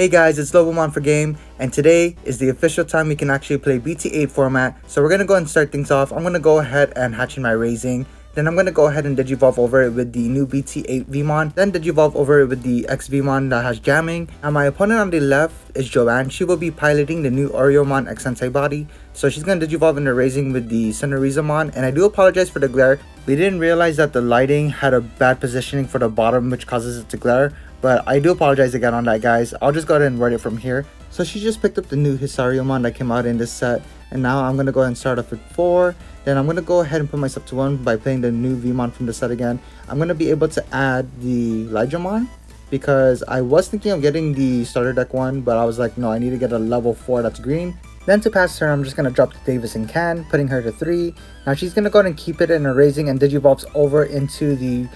Hey guys, it's Ouryumon for Game, and today is the official time we can actually play BT8 format. So we're going to go and start things off. I'm going to go ahead and hatch in my Raising. Then I'm going to go ahead and Digivolve over it with the new BT8 Vmon. Then Digivolve over it with the X Vmon that has jamming. And my opponent on the left is Joanne. She will be piloting the new Ouryumon X Antibody. So she's going to Digivolve into Raising with the Ouryumon. And I do apologize for the glare. We didn't realize that the lighting had a bad positioning for the bottom, which causes it to glare. But I do apologize again on that, guys. I'll just go ahead and write it from here. So she just picked up the new Ouryumon that came out in this set. And now I'm going to go ahead and start off with 4. Then I'm going to go ahead and put myself to 1 by playing the new Vmon from the set again. I'm going to be able to add the Ouryumon because I was thinking of getting the starter deck one, but I was like, no, I need to get a level 4 that's green. Then to pass her, I'm just going to drop the Davis and Can, putting her to 3. Now she's going to go ahead and keep it in a Raising and Digivolves over into the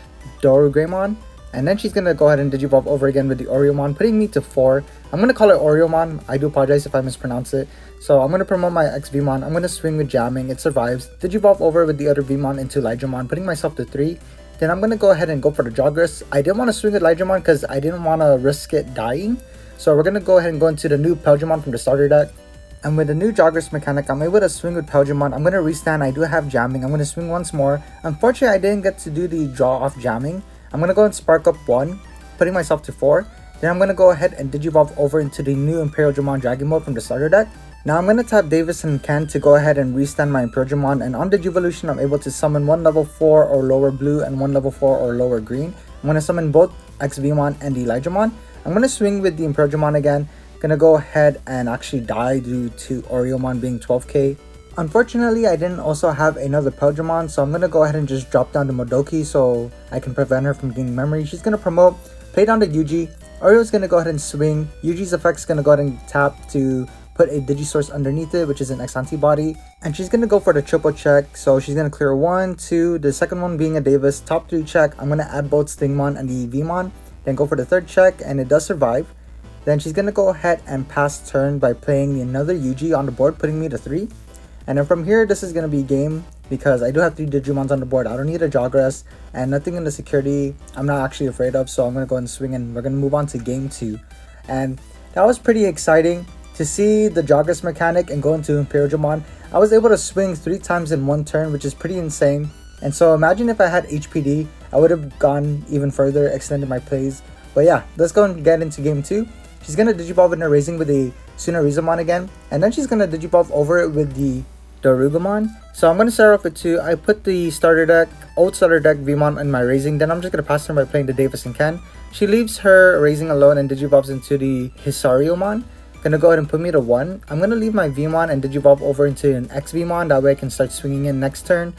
Ouryumon. And then she's going to go ahead and Digivolve over again with the Ouryumon, putting me to 4. I'm going to call it Ouryumon. I do apologize if I mispronounce it. So I'm going to promote my X Vmon. I'm going to swing with jamming. It survives. Digivolve over with the other Vmon into Ouryumon, putting myself to 3. Then I'm going to go ahead and go for the Jogress. I didn't want to swing with Ouryumon because I didn't want to risk it dying. So we're going to go ahead and go into the new Imperialdramon from the starter deck. And with the new Jogress mechanic, I'm able to swing with Imperialdramon. I'm going to restand. I do have jamming. I'm going to swing once more. Unfortunately, I didn't get to do the draw off jamming. I'm going to go and spark up 1, putting myself to 4. Then I'm going to go ahead and Digivolve over into the new Imperialdramon Dragon Mode from the starter deck. Now I'm going to tap Davis and Ken to go ahead and restand my Imperialdramon, and on Digivolution I'm able to summon 1 level 4 or lower blue and 1 level 4 or lower green. I'm going to summon both X Vmon and the Ouryumon. I'm going to swing with the Imperialdramon again. Going to go ahead and actually die due to Ouryumon being 12k. Unfortunately, I didn't also have another Imperialdramon, so I'm going to go ahead and just drop down to Modoki so I can prevent her from gaining memory. She's going to promote, play down to Yuji. Orio's going to go ahead and swing. Yuji's effect is going to go ahead and tap to put a Digisource underneath it, which is an X Antibody. And she's going to go for the triple check, so she's going to clear 1, 2, the second one being a Davis, top 3 check. I'm going to add both Stingmon and the Vmon, then go for the third check, and it does survive. Then she's going to go ahead and pass turn by playing another Yuji on the board, putting me to 3. And then from here, this is going to be game because I do have 3 Digimons on the board. I don't need a Jogress and nothing in the security I'm not actually afraid of. So I'm going to go and swing and we're going to move on to game 2. And that was pretty exciting to see the Jogress mechanic and go into Imperialdramon. I was able to swing 3 times in 1 turn, which is pretty insane. And so imagine if I had HPD, I would have gone even further, extended my plays. But yeah, let's go and get into game 2. She's going to Digivolve in her Raising with the Ouryumon again. And then she's going to Digivolve over it with the Ouryumon. So I'm going to start off with 2. I put the starter deck, old starter deck Vmon in my Raising. Then I'm just going to pass her by playing the Davis and Ken. She leaves her Raising alone and Digivolves into the Ouryumon. Gonna go ahead and put me to 1. I'm going to leave my Vmon and Digivolve over into an X Vmon. That way I can start swinging in next turn.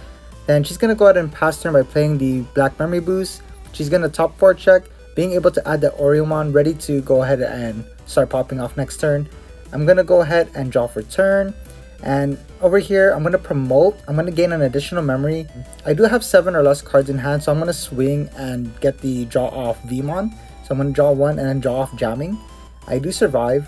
Then she's going to go ahead and pass turn by playing the Black Memory Boost. She's going to top 4 check, being able to add the Ouryumon, ready to go ahead and start popping off next turn. I'm going to go ahead and draw for turn. And over here, I'm going to promote. I'm going to gain an additional memory. I do have 7 or less cards in hand, so I'm going to swing and get the draw off Vmon. So I'm going to draw 1 and then draw off jamming. I do survive.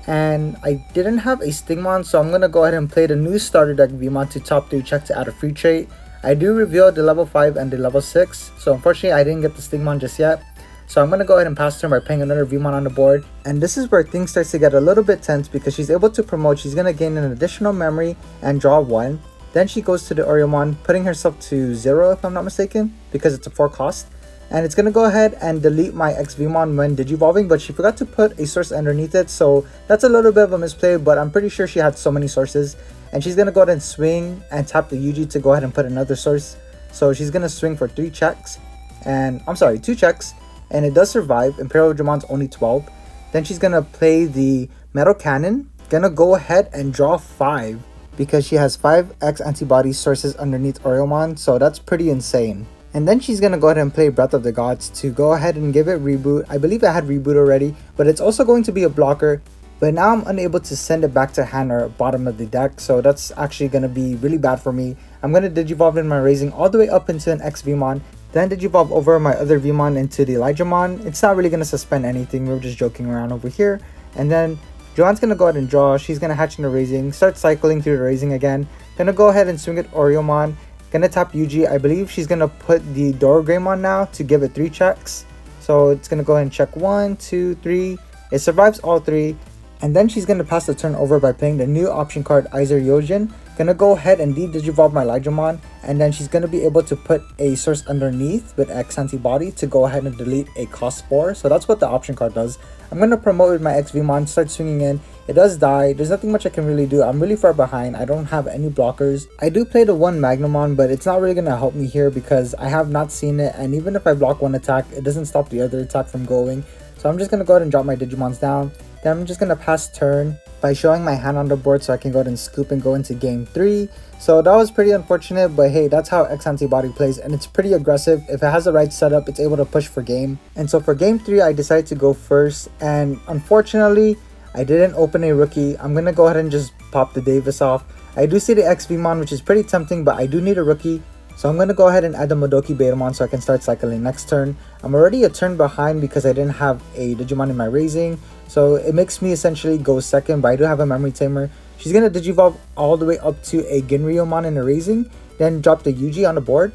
And I didn't have a Stingmon, so I'm going to go ahead and play the new starter deck Vmon to top 3 check to add a free trait. I do reveal the level 5 and the level 6. So unfortunately, I didn't get the Stingmon just yet. So I'm going to go ahead and pass turn by playing another Vmon on the board. And this is where things starts to get a little bit tense because she's able to promote. She's going to gain an additional memory and draw 1. Then she goes to the Ouryumon, putting herself to 0 if I'm not mistaken, because it's a 4 cost. And it's going to go ahead and delete my X Vmon when Digivolving, but she forgot to put a source underneath it. So that's a little bit of a misplay, but I'm pretty sure she had so many sources. And she's going to go ahead and swing and tap the Yuji to go ahead and put another source. So she's going to swing for 3 checks. And I'm sorry, 2 checks. And it does survive. Imperialdramon's only 12. Then she's going to play the Metal Cannon. Gonna go ahead and draw 5 because she has 5 X Antibody sources underneath Ouryumon. So that's pretty insane. And then she's going to go ahead and play Breath of the Gods to go ahead and give it reboot. I believe I had reboot already, but it's also going to be a blocker. But now I'm unable to send it back to hand or bottom of the deck. So that's actually going to be really bad for me. I'm going to Digivolve in my Raising all the way up into an X Vmon. Then Digivolve over my other Vmon into the Ouryumon. It's not really going to suspend anything. We're just joking around over here. And then Joanne's going to go ahead and draw. She's going to hatch in the Raising. Start cycling through the Raising again. Going to go ahead and swing at Ouryumon. Gonna tap Yuji. I believe she's gonna put the Ouryumon now to give it 3 checks. So it's gonna go ahead and check 1, 2, 3. It survives all 3. And then she's going to pass the turn over by playing the new option card Ouryumon. Gonna go ahead and de-digivolve my Digimon, and then she's gonna be able to put a source underneath with X antibody to go ahead and delete a cost spore. So that's what the option card does. I'm gonna promote with my XVmon, start swinging in. It does die. There's nothing much I can really do. I'm really far behind. I don't have any blockers. I do play the one Magnamon, but it's not really gonna help me here because I have not seen it, and even if I block one attack, it doesn't stop the other attack from going. So I'm just gonna go ahead and drop my Digimons down. Then I'm just gonna pass turn by showing my hand on the board so I can go ahead and scoop and go into game 3. So that was pretty unfortunate, but hey, that's how X antibody plays, and it's pretty aggressive. If it has the right setup, it's able to push for game. And so for game 3, I decided to go first, and unfortunately, I didn't open a rookie. I'm gonna go ahead and just pop the Davis off. I do see the XVmon, which is pretty tempting, but I do need a rookie. So I'm going to go ahead and add the Modoki Betamon so I can start cycling next turn. I'm already a turn behind because I didn't have a Digimon in my raising. So it makes me essentially go second, but I do have a Memory Tamer. She's going to Digivolve all the way up to a Ouryumon in a raising. Then drop the Yuji on the board.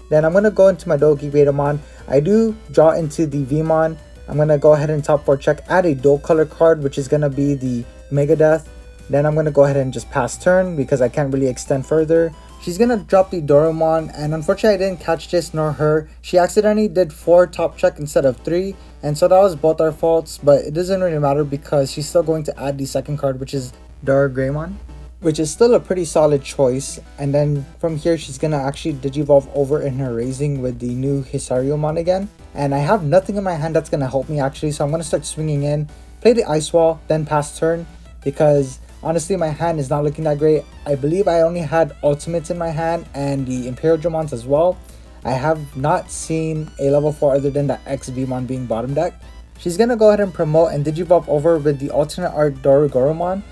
Then I'm going to go into my Modoki Betamon. I do draw into the Vmon. I'm going to go ahead and top 4 check, add a dual color card, which is going to be the Megadeth. Then I'm going to go ahead and just pass turn because I can't really extend further. She's going to drop the Ouryumon, and unfortunately I didn't catch this nor her. She accidentally did 4 top check instead of 3, and so that was both our faults, but it doesn't really matter because she's still going to add the second card, which is Ouryumon, which is still a pretty solid choice. And then from here she's going to actually Digivolve over in her raising with the new Ouryumon again. And I have nothing in my hand that's going to help me actually, so I'm going to start swinging in, play the Ice Wall, then pass turn because honestly, my hand is not looking that great. I believe I only had ultimates in my hand and the Imperialdramons as well. I have not seen a level 4 other than the XVmon being bottom deck. She's going to go ahead and promote and Digivolve over with the alternate art Ouryumon.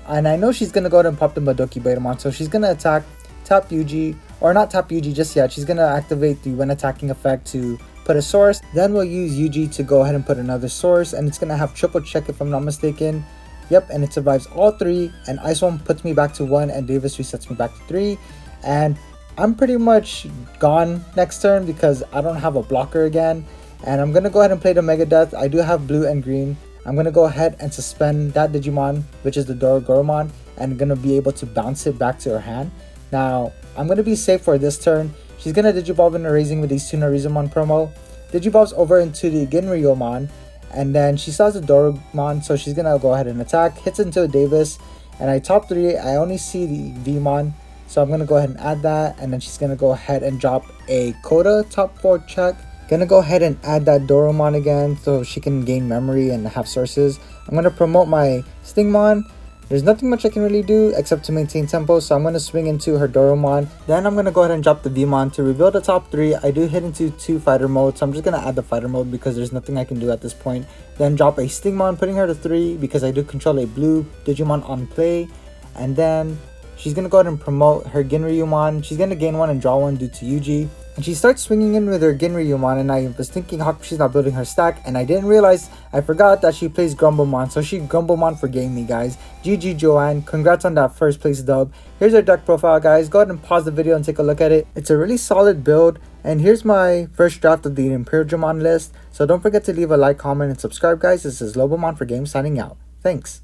And I know she's going to go ahead and pop the Modoki Betamon. So she's going to attack, tap Yuji, or not tap Yuji just yet. She's going to activate the when attacking effect to put a source. Then we'll use Yuji to go ahead and put another source. And it's going to have triple check if I'm not mistaken. Yep, and it survives all 3, and Ice One puts me back to 1, and Davis resets me back to 3. And I'm pretty much gone next turn because I don't have a blocker again. And I'm going to go ahead and play the Megadeth. I do have blue and green. I'm going to go ahead and suspend that Digimon, which is the Ouryumon, and I'm going to be able to bounce it back to her hand. Now, I'm going to be safe for this turn. She's going to Digivolve in the raising with the Ouryumon promo. Digivolves over into the Ouryumon. And then she saws the Ouryumon, so she's gonna go ahead and attack, hits into a Davis, and I top 3. I only see the Vmon, so I'm gonna go ahead and add that, and then she's gonna go ahead and drop a Coda top 4 check. Gonna go ahead and add that Ouryumon again so she can gain memory and have sources. I'm gonna promote my Stingmon. There's nothing much I can really do except to maintain tempo, so I'm going to swing into her Ouryumon. Then I'm going to go ahead and drop the Vmon to reveal the top 3. I do hit into 2 fighter modes, so I'm just going to add the fighter mode because there's nothing I can do at this point. Then drop a Stingmon, putting her to 3 because I do control a blue Digimon on play. And then she's going to go ahead and promote her Ouryumon. She's going to gain 1 and draw 1 due to Yuji. And she starts swinging in with her Ouryumon, and I was thinking how she's not building her stack, and I didn't realize, I forgot that she plays Grumblemon, so she Grumblemon for game me, guys. GG Joanne, congrats on that first place dub. Here's her deck profile, guys. Go ahead and pause the video and take a look at it. It's a really solid build, and here's my first draft of the Imperialdramon list. So don't forget to leave a like, comment, and subscribe, guys. This is Lobomon for Game signing out. Thanks.